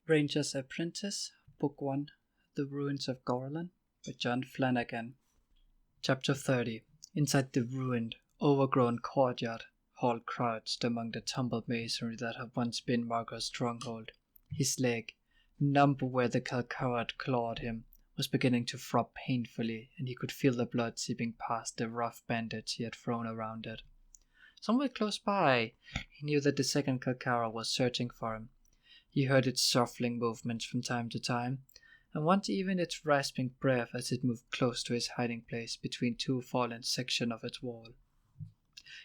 Ranger's Apprentice, Book 1, The Ruins of Gorlan, by John Flanagan. Chapter 30. Inside the ruined, overgrown courtyard, Halt crouched among the tumbled masonry that had once been Margot's stronghold. His leg, numb where the kalkara had clawed him, was beginning to throb painfully, and he could feel the blood seeping past the rough bandage he had thrown around it. Somewhere close by, he knew that the second kalkara was searching for him. He heard its shuffling movements from time to time, and once even its rasping breath as it moved close to his hiding place between two fallen sections of its wall.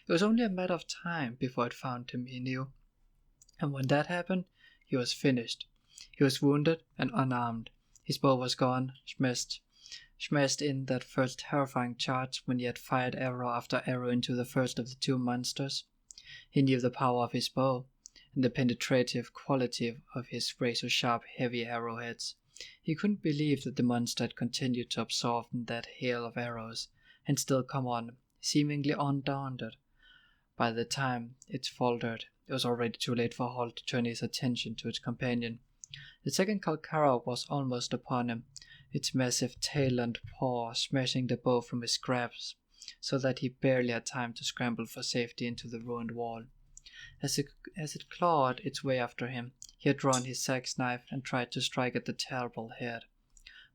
It was only a matter of time before it found him, he knew, and when that happened, he was finished. He was wounded and unarmed. His bow was gone, smashed in that first terrifying charge when he had fired arrow after arrow into the first of the two monsters. He knew the power of his bow, and the penetrative quality of his razor-sharp, heavy arrowheads. He couldn't believe that the monster had continued to absorb that hail of arrows, and still come on, seemingly undaunted. By the time it faltered, it was already too late for Halt to turn his attention to its companion. The second kalkara was almost upon him, its massive tail and paw smashing the bow from his grasp, so that he barely had time to scramble for safety into the ruined wall. As it clawed its way after him, he had drawn his sax knife and tried to strike at the terrible head.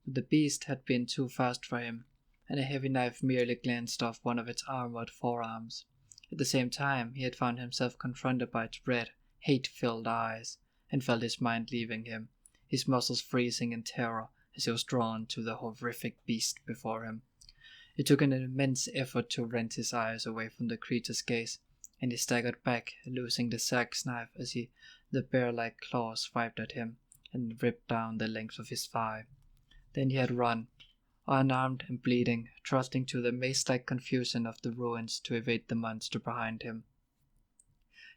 But the beast had been too fast for him, and a heavy knife merely glanced off one of its armored forearms. At the same time, he had found himself confronted by its red, hate-filled eyes, and felt his mind leaving him, his muscles freezing in terror as he was drawn to the horrific beast before him. It took an immense effort to rend his eyes away from the creature's gaze, and he staggered back, losing the sax knife as the bear-like claws swiped at him and ripped down the length of his thigh. Then he had run, unarmed and bleeding, trusting to the maze-like confusion of the ruins to evade the monster behind him.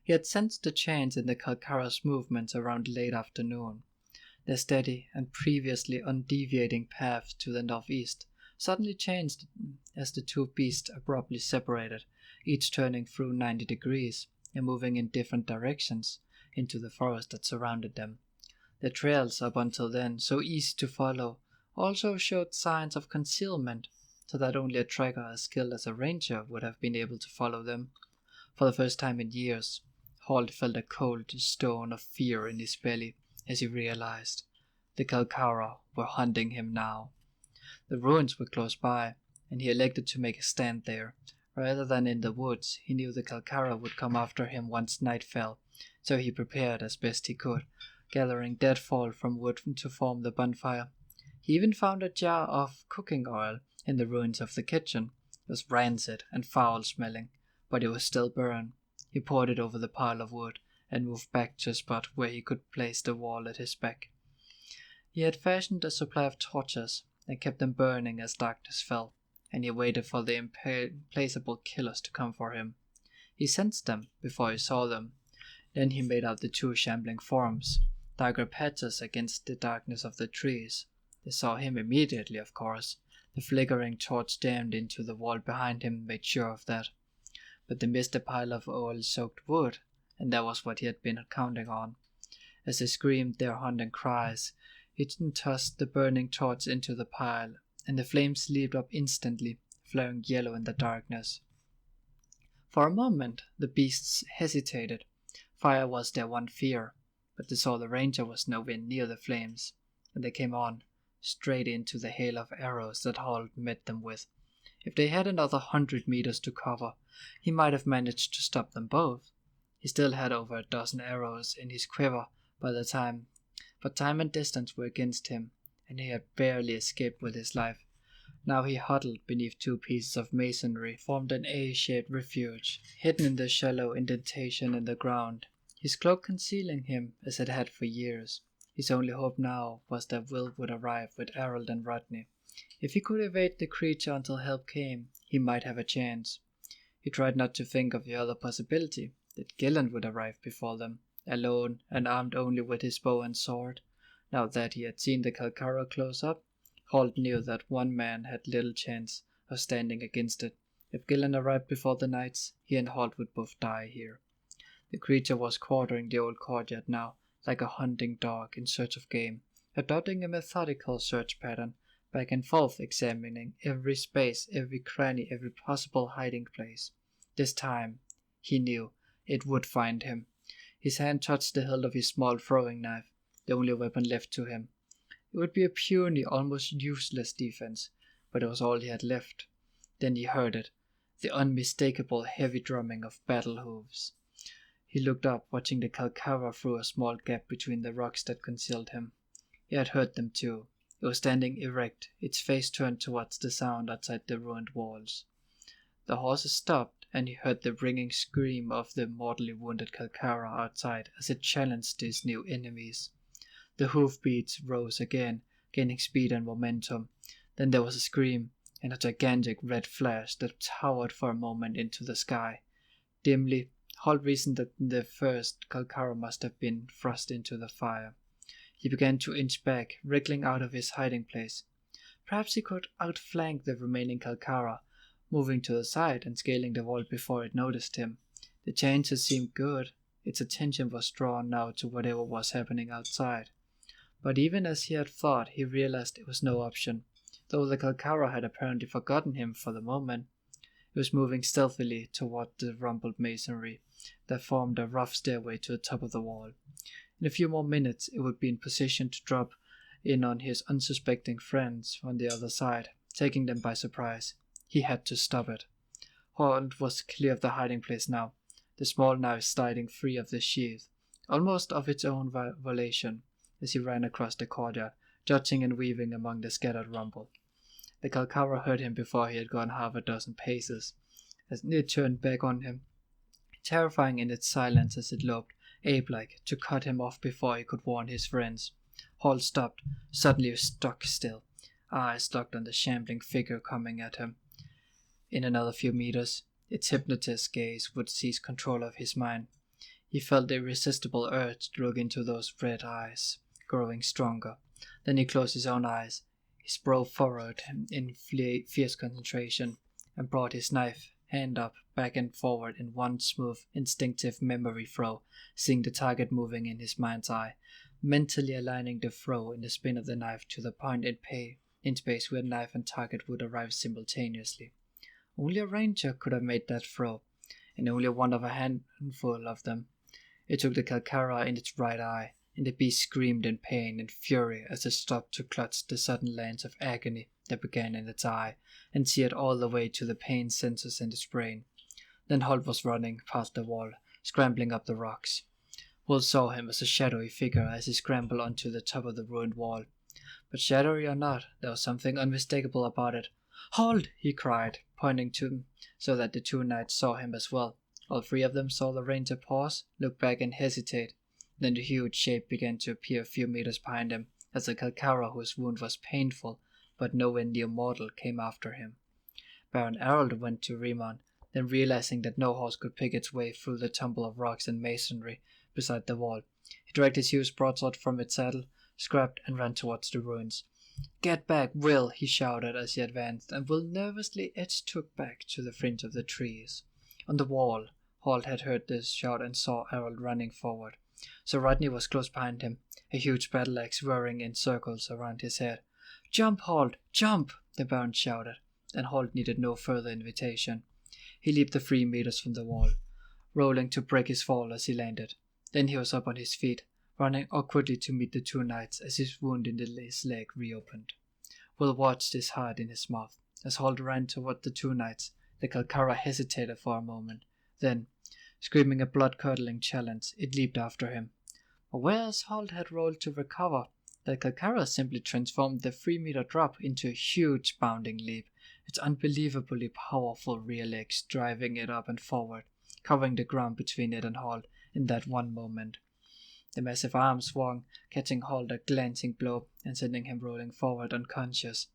He had sensed the change in the kalkara's movements around late afternoon. Their steady and previously undeviating path to the northeast suddenly changed as the two beasts abruptly separated, each turning through 90 degrees and moving in different directions into the forest that surrounded them. The trails up until then, so easy to follow, also showed signs of concealment, so that only a tracker as skilled as a ranger would have been able to follow them. For the first time in years, Halt felt a cold stone of fear in his belly as he realized the kalkara were hunting him now. The ruins were close by, and he elected to make a stand there. Rather than in the woods, he knew the kalkara would come after him once night fell, so he prepared as best he could, gathering deadfall from wood to form the bonfire. He even found a jar of cooking oil in the ruins of the kitchen. It was rancid and foul-smelling, but it was still burned. He poured it over the pile of wood and moved back to a spot where he could place the wall at his back. He had fashioned a supply of torches and kept them burning as darkness fell, and he waited for the implacable killers to come for him. He sensed them before he saw them. Then he made out the two shambling forms, darker patches against the darkness of the trees. They saw him immediately, of course. The flickering torch jammed into the wall behind him made sure of that. But they missed a pile of oil-soaked wood, and that was what he had been counting on. As they screamed their haunting cries, he tossed the burning torch into the pile, and the flames leaped up instantly, flaring yellow in the darkness. For a moment, the beasts hesitated. Fire was their one fear, but they saw the ranger was nowhere near the flames, and they came on, straight into the hail of arrows that Halt met them with. If they had another 100 meters to cover, he might have managed to stop them both. He still had over a dozen arrows in his quiver but time and distance were against him, and he had barely escaped with his life. Now he huddled beneath two pieces of masonry, formed an A-shaped refuge, hidden in the shallow indentation in the ground, his cloak concealing him as it had for years. His only hope now was that Will would arrive with Arald and Rodney. If he could evade the creature until help came, he might have a chance. He tried not to think of the other possibility, that Gillen would arrive before them, alone and armed only with his bow and sword. Now that he had seen the kalkara close up, Halt knew that one man had little chance of standing against it. If Gillen arrived before the knights, he and Halt would both die here. The creature was quartering the old courtyard now, like a hunting dog in search of game, adopting a methodical search pattern, back and forth examining every space, every cranny, every possible hiding place. This time, he knew, it would find him. His hand touched the hilt of his small throwing knife, the only weapon left to him. It would be a puny, almost useless defense, but it was all he had left. Then he heard it, the unmistakable heavy drumming of battle hooves. He looked up, watching the kalkara through a small gap between the rocks that concealed him. He had heard them too. It was standing erect, its face turned towards the sound outside the ruined walls. The horses stopped, and he heard the ringing scream of the mortally wounded kalkara outside as it challenged his new enemies. The hoofbeats rose again, gaining speed and momentum. Then there was a scream, and a gigantic red flash that towered for a moment into the sky. Dimly, Halt reasoned that the first kalkara must have been thrust into the fire. He began to inch back, wriggling out of his hiding place. Perhaps he could outflank the remaining kalkara, moving to the side and scaling the wall before it noticed him. The chances seemed good. Its attention was drawn now to whatever was happening outside. But even as he had thought, he realized it was no option. Though the kalkara had apparently forgotten him for the moment, it was moving stealthily toward the rumbled masonry that formed a rough stairway to the top of the wall. In a few more minutes, it would be in position to drop in on his unsuspecting friends on the other side, taking them by surprise. He had to stop it. Halt was clear of the hiding place now, the small knife sliding free of the sheath, almost of its own volition, as he ran across the courtyard, dodging and weaving among the scattered rumble. The kalkara heard him before he had gone half a dozen paces, as it turned back on him, terrifying in its silence as it loped, ape-like, to cut him off before he could warn his friends. Halt stopped, suddenly stuck still, eyes locked on the shambling figure coming at him. In another few meters, its hypnotist gaze would seize control of his mind. He felt the irresistible urge to look into those red eyes, growing stronger. Then he closed his own eyes, his brow furrowed in fierce concentration, and brought his knife, hand up, back and forward in one smooth, instinctive memory throw, seeing the target moving in his mind's eye, mentally aligning the throw in the spin of the knife to the point in space where knife and target would arrive simultaneously. Only a ranger could have made that throw, and only one of a handful of them. It took the kalkara in its right eye, and the beast screamed in pain and fury as it stopped to clutch the sudden lance of agony that began in its eye, and seared all the way to the pain sensors in its brain. Then Halt was running past the wall, scrambling up the rocks. Will saw him as a shadowy figure as he scrambled onto the top of the ruined wall. But shadowy or not, there was something unmistakable about it. "Halt!" he cried, pointing to him so that the two knights saw him as well. All three of them saw the ranger pause, look back and hesitate. Then the huge shape began to appear a few meters behind him, as the kalkara whose wound was painful, but nowhere near mortal, came after him. Baron Arald went to Riemann, then realizing that no horse could pick its way through the tumble of rocks and masonry beside the wall, he dragged his huge broadsword from its saddle, scrapped, and ran towards the ruins. "Get back, Will!" he shouted as he advanced, and Will nervously took back to the fringe of the trees. On the wall, Halt had heard this shout and saw Arald running forward. So Rodney was close behind him, a huge battle axe whirring in circles around his head. "Jump, Halt! Jump!" the Baron shouted, and Halt needed no further invitation. He leaped the 3 meters from the wall, rolling to break his fall as he landed. Then he was up on his feet, running awkwardly to meet the two knights as his wound in his leg reopened. Will watched, his heart in his mouth. As Halt ran toward the two knights, the kalkara hesitated for a moment. Then, screaming a blood-curdling challenge, it leaped after him. But whereas Halt had rolled to recover, the kalkara simply transformed the 3-meter drop into a huge bounding leap, its unbelievably powerful rear legs driving it up and forward, covering the ground between it and Halt in that one moment. The massive arm swung, catching Halt a glancing blow and sending him rolling forward unconscious.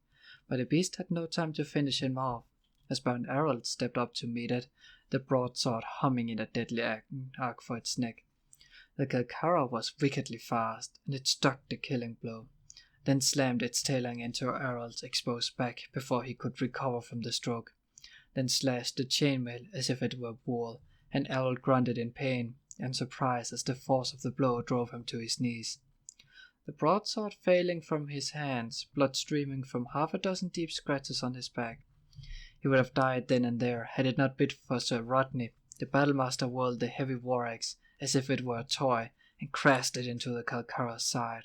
But the beast had no time to finish him off. As Baron Arald stepped up to meet it, the broadsword humming in a deadly arc for its neck. The kalkara was wickedly fast, and it struck the killing blow, then slammed its tailung into Arald's exposed back before he could recover from the stroke, then slashed the chainmail as if it were wool, and Arald grunted in pain and surprise as the force of the blow drove him to his knees. The broadsword failing from his hands, blood streaming from half a dozen deep scratches on his back. He would have died then and there had it not been for Sir Rodney. The battlemaster whirled the heavy war axe as if it were a toy and crashed it into the kalkara's side.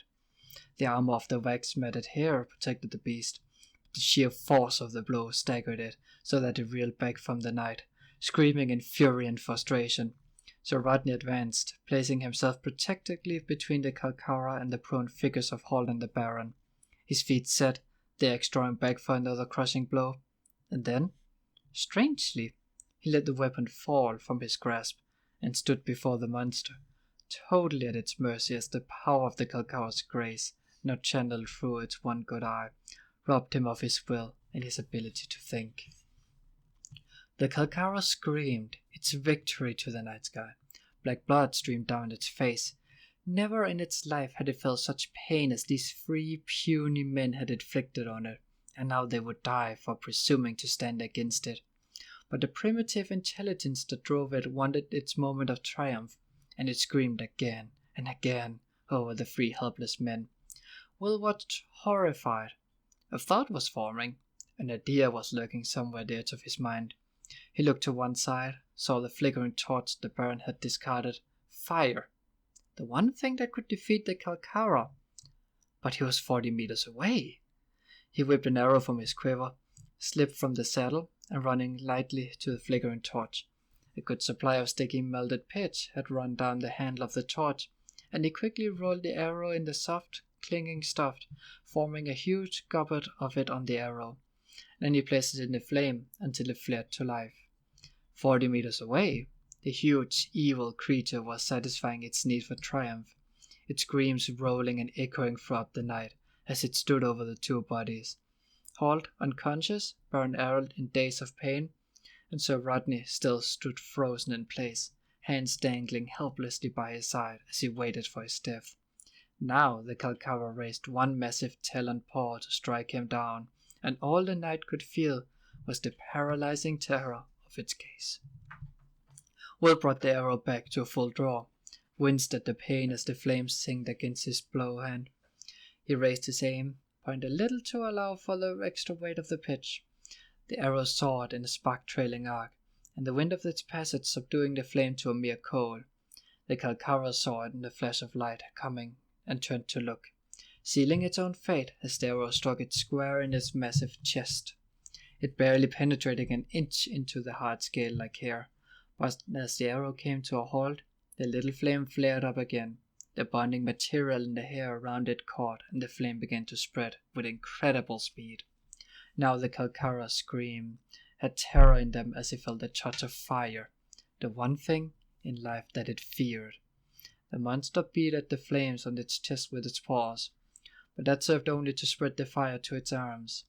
The armor of the wax-matted hair protected the beast, but the sheer force of the blow staggered it so that it reeled back from the knight, screaming in fury and frustration. Sir Rodney advanced, placing himself protectively between the kalkara and the prone figures of Halt and the Baron. His feet set, the axe drawing back for another crushing blow. And then, strangely, he let the weapon fall from his grasp and stood before the monster, totally at its mercy as the power of the kalkara's grace, not channeled through its one good eye, robbed him of his will and his ability to think. The kalkara screamed its victory to the night sky. Black blood streamed down its face. Never in its life had it felt such pain as these 3 puny men had inflicted on it, and now they would die for presuming to stand against it. But the primitive intelligence that drove it wanted its moment of triumph, and it screamed again and again over the 3 helpless men. Will watched horrified. A thought was forming. An idea was lurking somewhere at the edge of his mind. He looked to one side, saw the flickering torch the Baron had discarded. Fire! The one thing that could defeat the kalkara. But he was 40 meters away. He whipped an arrow from his quiver, slipped from the saddle, and running lightly to the flickering torch. A good supply of sticky melted pitch had run down the handle of the torch, and he quickly rolled the arrow in the soft, clinging stuff, forming a huge goblet of it on the arrow. Then he placed it in the flame until it flared to life. 40 meters away, the huge, evil creature was satisfying its need for triumph, its screams rolling and echoing throughout the night as it stood over the 2 bodies. Halt unconscious, Baron Arald in days of pain, and Sir Rodney still stood frozen in place, hands dangling helplessly by his side as he waited for his death. Now the kalkara raised one massive taloned paw to strike him down, and all the knight could feel was the paralyzing terror of its gaze. Will brought the arrow back to a full draw, winced at the pain as the flames singed against his blow hand. He raised his aim, pointed a little to allow for the extra weight of the pitch. The arrow soared in a spark-trailing arc, and the wind of its passage subduing the flame to a mere coal. The kalkara saw it in the flash of light coming and turned to look, sealing its own fate as the arrow struck it square in its massive chest. It barely penetrating an inch into the hard scale like hair, but as the arrow came to a halt, the little flame flared up again. The bonding material in the hair around it caught, and the flame began to spread with incredible speed. Now the kalkara screamed, had terror in them as he felt the touch of fire, the one thing in life that it feared. The monster beat at the flames on its chest with its paws, but that served only to spread the fire to its arms.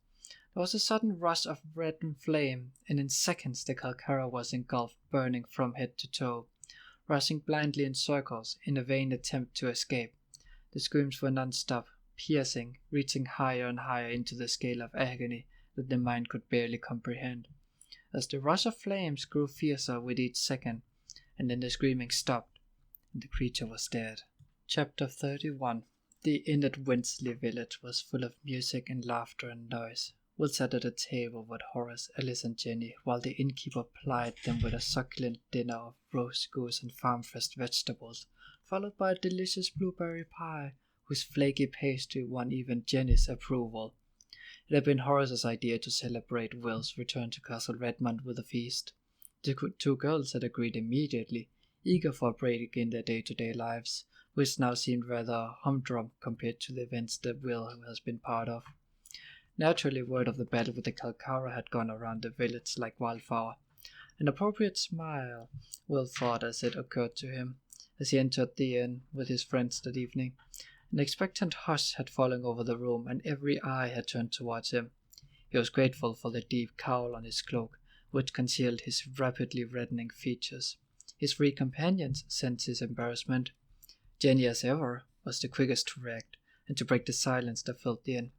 There was a sudden rush of red and flame, and in seconds the kalkara was engulfed, burning from head to toe, rushing blindly in circles in a vain attempt to escape. The screams were non-stop, piercing, reaching higher and higher into the scale of agony that the mind could barely comprehend. As the rush of flames grew fiercer with each second, and then the screaming stopped, and the creature was dead. Chapter 31. The inn at Winsley Village was full of music and laughter and noise. Will sat at a table with Horace, Alice and Jenny, while the innkeeper plied them with a succulent dinner of roast goose and farm-fresh vegetables, followed by a delicious blueberry pie, whose flaky pastry won even Jenny's approval. It had been Horace's idea to celebrate Will's return to Castle Redmond with a feast. The 2 girls had agreed immediately, eager for a break in their day-to-day lives, which now seemed rather humdrum compared to the events that Will has been part of. Naturally, word of the battle with the kalkara had gone around the village like wildfire. An appropriate smile, Will thought as it occurred to him, as he entered the inn with his friends that evening. An expectant hush had fallen over the room, and every eye had turned towards him. He was grateful for the deep cowl on his cloak, which concealed his rapidly reddening features. His 3 companions sensed his embarrassment. Jenny, as ever, was the quickest to react, and to break the silence that filled the inn.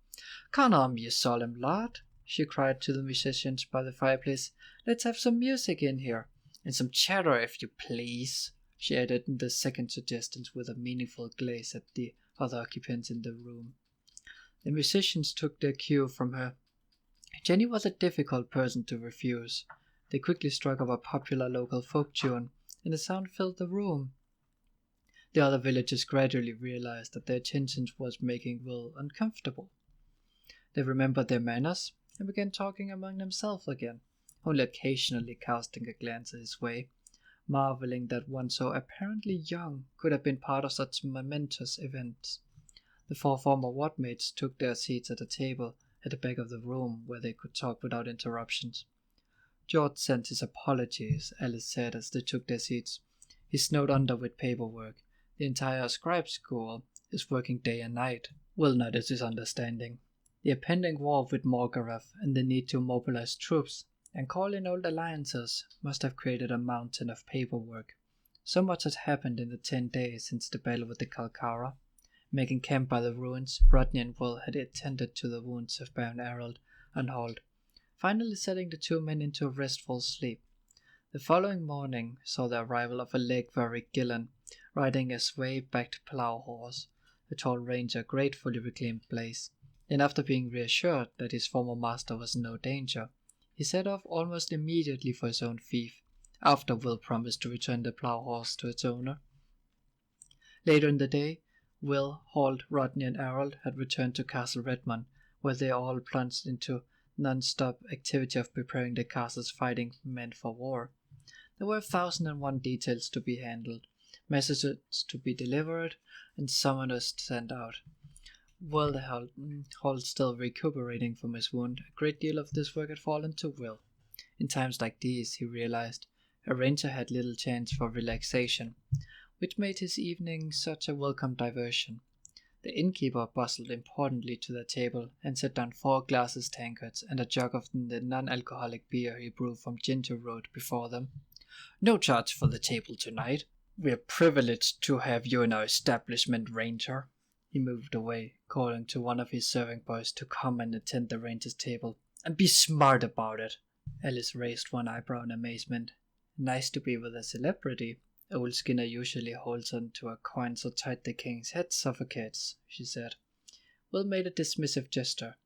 "Come on, you solemn lad," she cried to the musicians by the fireplace. "Let's have some music in here, and some chatter if you please. she added the second suggestion with a meaningful glaze at the other occupants in the room. The musicians took their cue from her. Jenny was a difficult person to refuse. They quickly struck up a popular local folk tune, and the sound filled the room. The other villagers gradually realized that their attention was making Will uncomfortable. They remembered their manners and began talking among themselves again, only occasionally casting a glance his way, marveling that one so apparently young could have been part of such momentous events. The 4 former wardmates took their seats at a table at the back of the room where they could talk without interruptions. George sent his apologies, Alice said as they took their seats. He's snowed under with paperwork. The entire scribe school is working day and night. Will noticed his understanding. The impending war with Morgarath and the need to mobilize troops and call in old alliances must have created a mountain of paperwork. So much had happened in the 10 days since the battle with the Kalkara. Making camp by the ruins, Rodney and Will had attended to the wounds of Baron Arald and Halt, finally setting the 2 men into a restful sleep. The following morning saw the arrival of a leg-weary Gillen, riding a sway-backed plough horse. The tall ranger gratefully reclaimed place. Then, after being reassured that his former master was in no danger, he set off almost immediately for his own fief, after Will promised to return the plough horse to its owner. Later in the day, Will, Halt, Rodney and Arald had returned to Castle Redmond, where they all plunged into non-stop activity of preparing the castle's fighting men for war. There were 1,001 details to be handled, messages to be delivered, and summoners sent out. Will Halt still recuperating from his wound, a great deal of this work had fallen to Will. In times like these, he realized, a ranger had little chance for relaxation, which made his evening such a welcome diversion. The innkeeper bustled importantly to the table and set down 4 glasses tankards and a jug of the non-alcoholic beer he brewed from Ginger Road before them. "No charge for the table tonight. We're privileged to have you in our establishment, Ranger." He moved away, calling to one of his serving boys to come and attend the ranger's table. "And be smart about it." Alice raised one eyebrow in amazement. "Nice to be with a celebrity. Old Skinner usually holds on to a coin so tight the king's head suffocates," she said. Will made a dismissive gesture.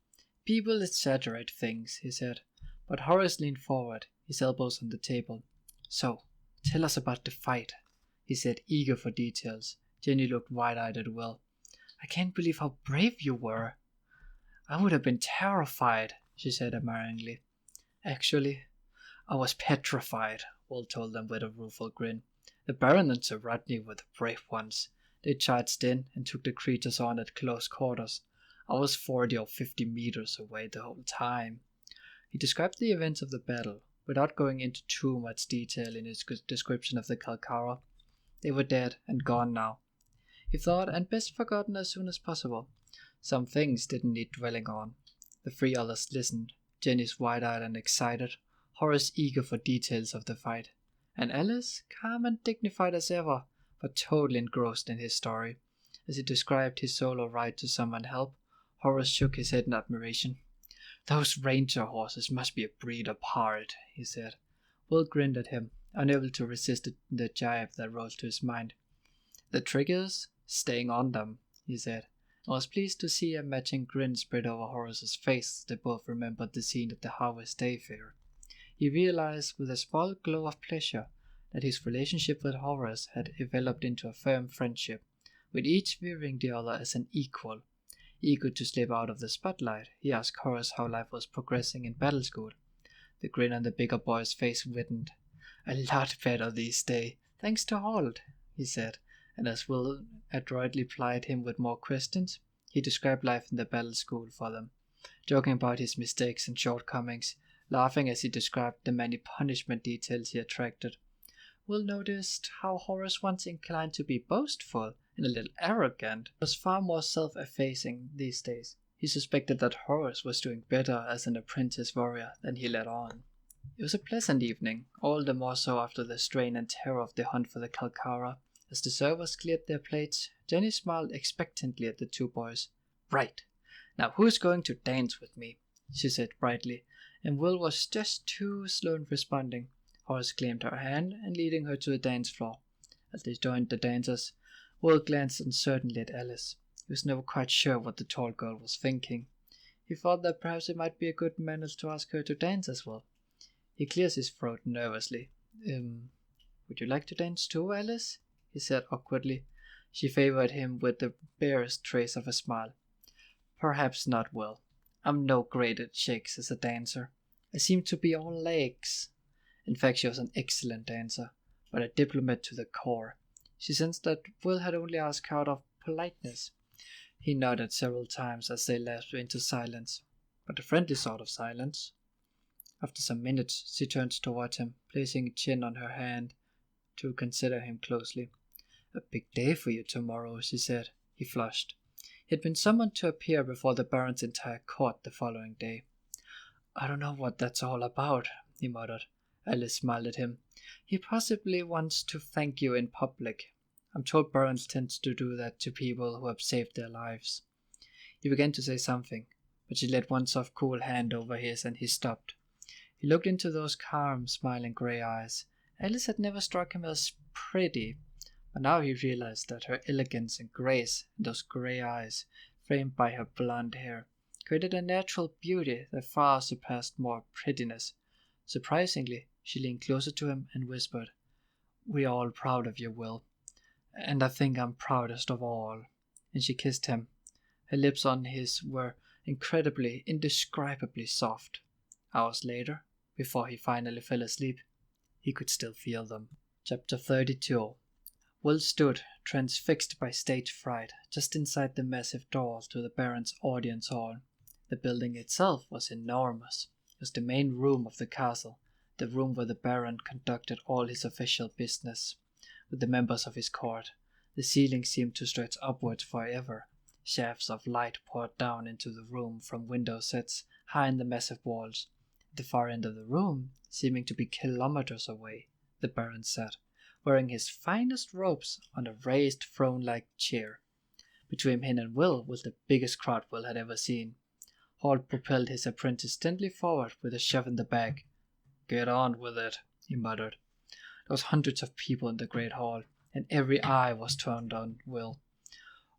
"People exaggerate things," he said. But Horace leaned forward, his elbows on the table. "So, tell us about the fight," he said, eager for details. Jenny looked wide-eyed at Will. "I can't believe how brave you were." "I would have been terrified," she said admiringly. "Actually, I was petrified," Will told them with a rueful grin. "The Baron and Sir Rodney were the brave ones. They charged in and took the creatures on at close quarters. I was 40 or 50 meters away the whole time." He described the events of the battle, without going into too much detail in his description of the Kalkara. They were dead and gone now, he thought, and best forgotten as soon as possible. Some things didn't need dwelling on. The 3 others listened, Jenny's wide-eyed and excited, Horace eager for details of the fight, and Alice calm and dignified as ever, but totally engrossed in his story. As he described his solo ride to summon help, Horace shook his head in admiration. "Those ranger horses must be a breed apart," he said. Will grinned at him, unable to resist the jibe that rose to his mind. "The trick is staying on them," he said, and was pleased to see a matching grin spread over Horace's face as they both remembered the scene at the Harvest Day Fair. He realized with a small glow of pleasure that his relationship with Horace had developed into a firm friendship, with each viewing the other as an equal. Eager to slip out of the spotlight, he asked Horace how life was progressing in battle school. The grin on the bigger boy's face widened. "A lot better these days, thanks to Halt," he said, and as Will adroitly plied him with more questions, he described life in the battle school for them, joking about his mistakes and shortcomings, laughing as he described the many punishment details he attracted. Will noticed how Horace, once inclined to be boastful and a little arrogant, was far more self-effacing these days. He suspected that Horace was doing better as an apprentice warrior than he let on. It was a pleasant evening, all the more so after the strain and terror of the hunt for the Kalkara. As the servers cleared their plates, Jenny smiled expectantly at the 2 boys. "Right. Now who's going to dance with me?" she said brightly, and Will was just too slow in responding. Horace claimed her hand and leading her to the dance floor. As they joined the dancers, Will glanced uncertainly at Alice. He was never quite sure what the tall girl was thinking. He thought that perhaps it might be a good manners to ask her to dance as well. He clears his throat nervously. Would you like to dance too, Alice? He said awkwardly. She favored him with the barest trace of a smile. Perhaps not, Will. I'm no great at shakes as a dancer. I seem to be all legs. In fact, she was an excellent dancer, but a diplomat to the core. She sensed that Will had only asked her out of politeness. He nodded several times as they lapsed into silence, but a friendly sort of silence. After some minutes, she turned toward him, placing a chin on her hand to consider him closely. A big day for you tomorrow, she said. He flushed. He had been summoned to appear before the Baron's entire court the following day. I don't know what that's all about, he muttered. Alice smiled at him. He possibly wants to thank you in public. I'm told barons tend to do that to people who have saved their lives. He began to say something, but she laid one soft cool hand over his and he stopped. He looked into those calm, smiling grey eyes. Alice had never struck him as pretty, but now he realized that her elegance and grace in those grey eyes, framed by her blonde hair, created a natural beauty that far surpassed more prettiness. Surprisingly, she leaned closer to him and whispered, "We're all proud of you, Will. And I think I'm proudest of all." And she kissed him. Her lips on his were incredibly, indescribably soft. Hours later, before he finally fell asleep, he could still feel them. Chapter 32. Will stood, transfixed by stage fright, just inside the massive doors to the Baron's audience hall. The building itself was enormous. It was the main room of the castle, the room where the Baron conducted all his official business with the members of his court. The ceiling seemed to stretch upwards forever. Shafts of light poured down into the room from window sets high in the massive walls. At the far end of the room, seeming to be kilometers away, the Baron sat, wearing his finest robes on a raised throne-like chair. Between him and Will was the biggest crowd Will had ever seen. Halt propelled his apprentice gently forward with a shove in the back. "Get on with it," he muttered. There was hundreds of people in the great hall, and every eye was turned on Will.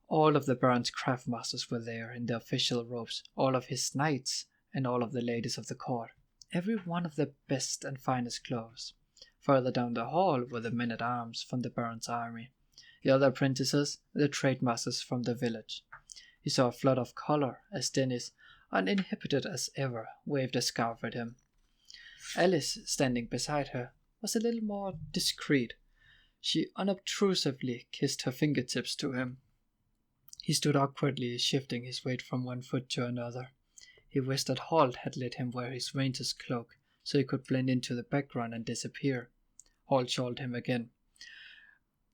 All of the Baron's craftmasters were there in their official robes, all of his knights, and all of the ladies of the court, every one of the best and finest clothes. Further down the hall were the men-at-arms from the Baron's army, the other apprentices, and the trademasters from the village. He saw a flood of color as Dennis, uninhibited as ever, waved a scarf at him. Alice, standing beside her, was a little more discreet. She unobtrusively kissed her fingertips to him. He stood awkwardly, shifting his weight from one foot to another. He wished that Halt had let him wear his ranger's cloak, so he could blend into the background and disappear. Halt shawled him again.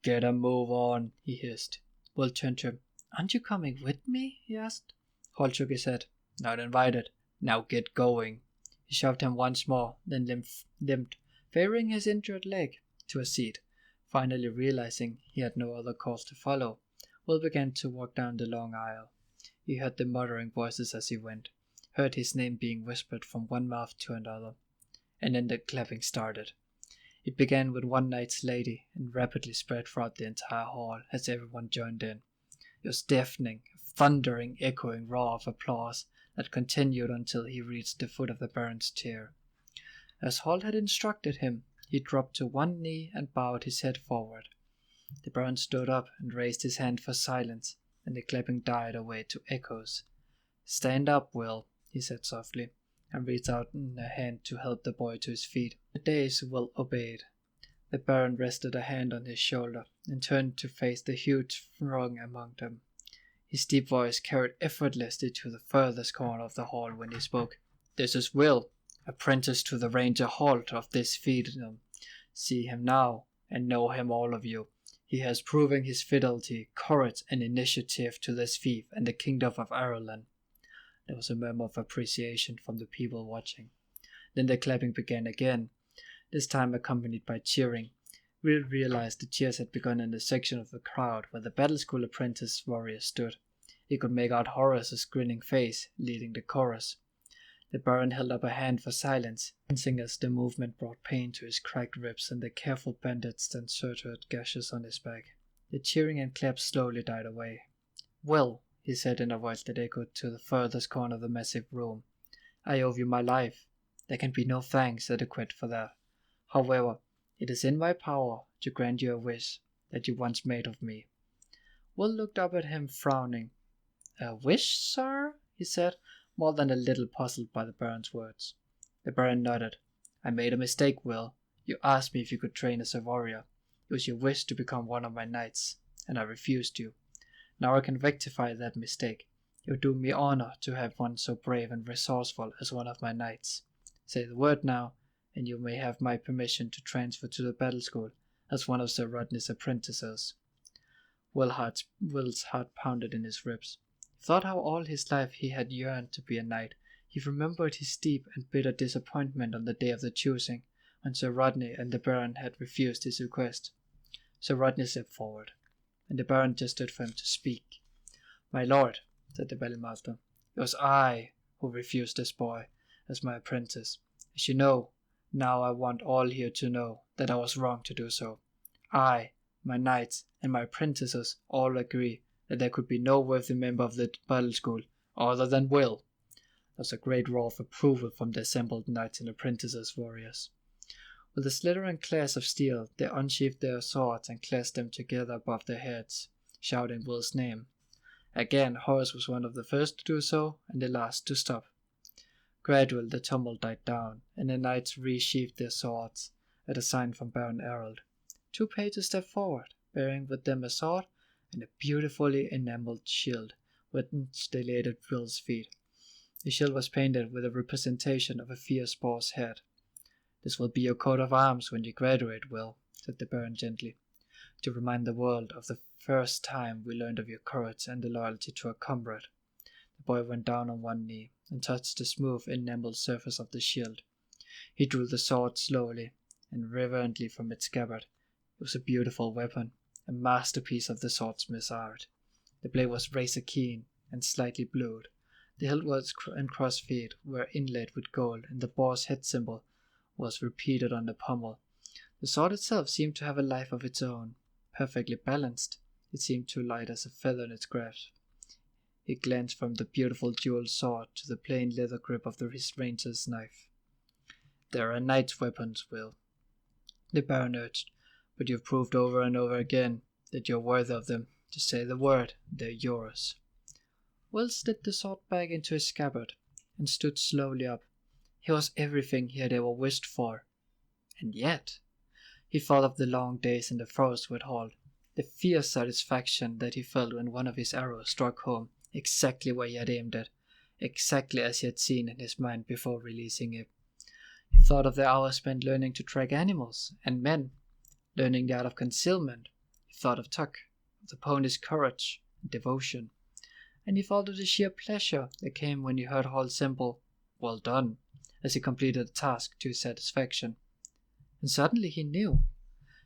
"Get a move on," he hissed. Will turned to him. "Aren't you coming with me?" he asked. Halt shook his head. "Not invited. Now get going." He shoved him once more, then limped, favoring his injured leg, to a seat. Finally realizing he had no other course to follow, Will began to walk down the long aisle. He heard the muttering voices as he went, heard his name being whispered from one mouth to another, and then the clapping started. It began with one knight's lady and rapidly spread throughout the entire hall as everyone joined in. It was deafening, a thundering, echoing roar of applause that continued until he reached the foot of the Baron's chair. As Halt had instructed him, he dropped to one knee and bowed his head forward. The Baron stood up and raised his hand for silence, and the clapping died away to echoes. "Stand up, Will," he said softly, and reached out a hand to help the boy to his feet. The dazed Will obeyed. The Baron rested a hand on his shoulder and turned to face the huge throng among them. His deep voice carried effortlessly to the furthest corner of the hall when he spoke. "This is Will, apprentice to the Ranger Halt of this fiefdom. See him now, and know him, all of you. He has proven his fidelity, courage, and initiative to this fief and the kingdom of Arald." There was a murmur of appreciation from the people watching. Then the clapping began again, this time accompanied by cheering. Will realized the cheers had begun in the section of the crowd where the battle school apprentice warrior stood. He could make out Horace's grinning face leading the chorus. The Baron held up a hand for silence, wincing as the movement brought pain to his cracked ribs and the careful bandaged and sutured gashes on his back. The cheering and claps slowly died away. "Well," he said in a voice that echoed to the furthest corner of the massive room, "I owe you my life. There can be no thanks adequate for that. However, it is in my power to grant you a wish that you once made of me." Will looked up at him, frowning. "A wish, sir?" he said, more than a little puzzled by the Baron's words. The Baron nodded. "I made a mistake, Will. You asked me if you could train as a warrior. It was your wish to become one of my knights, and I refused you. Now I can rectify that mistake. It would do me honor to have one so brave and resourceful as one of my knights. Say the word now, and you may have my permission to transfer to the battle school as one of Sir Rodney's apprentices." Will's heart pounded in his ribs. He thought how all his life he had yearned to be a knight. He remembered his deep and bitter disappointment on the day of the choosing, when Sir Rodney and the Baron had refused his request. Sir Rodney stepped forward, and the Baron gestured for him to speak. "My lord," said the battlemaster, "it was I who refused this boy as my apprentice. As you know, now I want all here to know that I was wrong to do so. I, my knights, and my apprentices all agree that there could be no worthy member of the battle school other than Will." There was a great roar of approval from the assembled knights and apprentices warriors. With a slithering clash of steel, they unsheathed their swords and clashed them together above their heads, shouting Will's name. Again, Horace was one of the first to do so, and the last to stop. Gradually the tumult died down, and the knights resheathed their swords, at a sign from Baron Arald. 2 pages stepped forward, bearing with them a sword and a beautifully enameled shield, which they laid at Will's feet. The shield was painted with a representation of a fierce boar's head. "This will be your coat of arms when you graduate, Will," said the Baron gently, "to remind the world of the first time we learned of your courage and the loyalty to a comrade." The boy went down on one knee and touched the smooth, enameled surface of the shield. He drew the sword slowly and reverently from its scabbard. It was a beautiful weapon, a masterpiece of the swordsmith's art. The blade was razor keen and slightly blued. The hilt and crossfeet were inlaid with gold, and the boar's head symbol was repeated on the pommel. The sword itself seemed to have a life of its own. Perfectly balanced, it seemed too light as a feather in its grasp. He glanced from the beautiful jeweled sword to the plain leather grip of the ranger's knife. "There are knight's weapons, Will," the Baron urged, "but you've proved over and over again that you're worthy of them. Just say the word, they're yours." Will slid the sword back into his scabbard and stood slowly up. He was everything he had ever wished for. And yet, he thought of the long days in the forest with Halt, the fierce satisfaction that he felt when one of his arrows struck home exactly where he had aimed it, exactly as he had seen in his mind before releasing it. He thought of the hours spent learning to track animals and men, learning the art of concealment. He thought of Tuck, of the pony's courage and devotion. And he thought of the sheer pleasure that came when he heard Halt's simple, "Well done," as he completed the task to his satisfaction. And suddenly he knew.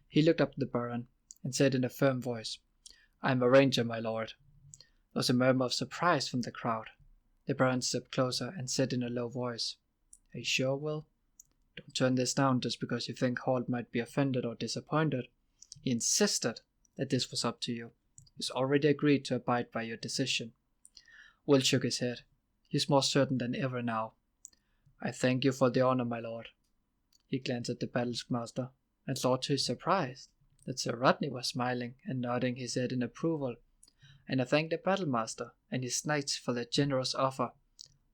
He looked up at the Baron and said in a firm voice, "I am a ranger, my lord." There was a murmur of surprise from the crowd. The Baron stepped closer and said in a low voice, "Are you sure, Will? Don't turn this down just because you think Halt might be offended or disappointed. He insisted that this was up to you. He's already agreed to abide by your decision." Will shook his head. He was more certain than ever now. "I thank you for the honor, my lord." He glanced at the battlemaster and thought to his surprise that Sir Rodney was smiling and nodding his head in approval. "And I thank the battlemaster and his knights for their generous offer.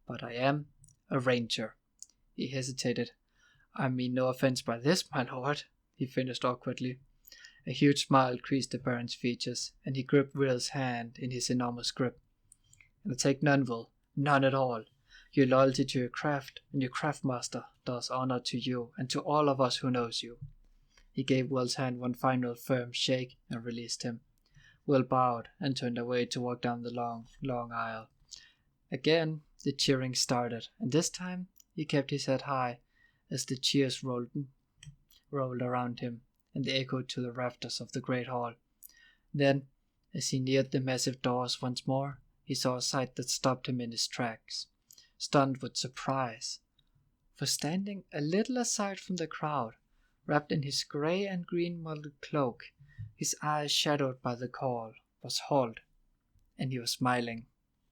But I am a ranger." He hesitated. "I mean no offense by this, my lord," he finished awkwardly. A huge smile creased the Baron's features, and he gripped Will's hand in his enormous grip. "And I take none, Will, none at all. Your loyalty to your craft and your craftmaster does honor to you and to all of us who knows you." He gave Will's hand one final firm shake and released him. Will bowed and turned away to walk down the long, long aisle. Again the cheering started, and this time he kept his head high as the cheers rolled around him, and they echoed to the rafters of the great hall. Then, as he neared the massive doors once more, he saw a sight that stopped him in his tracks. stunned with surprise. For standing a little aside from the crowd, wrapped in his grey and green molded cloak, his eyes shadowed by the cowl, was Halt, and he was smiling.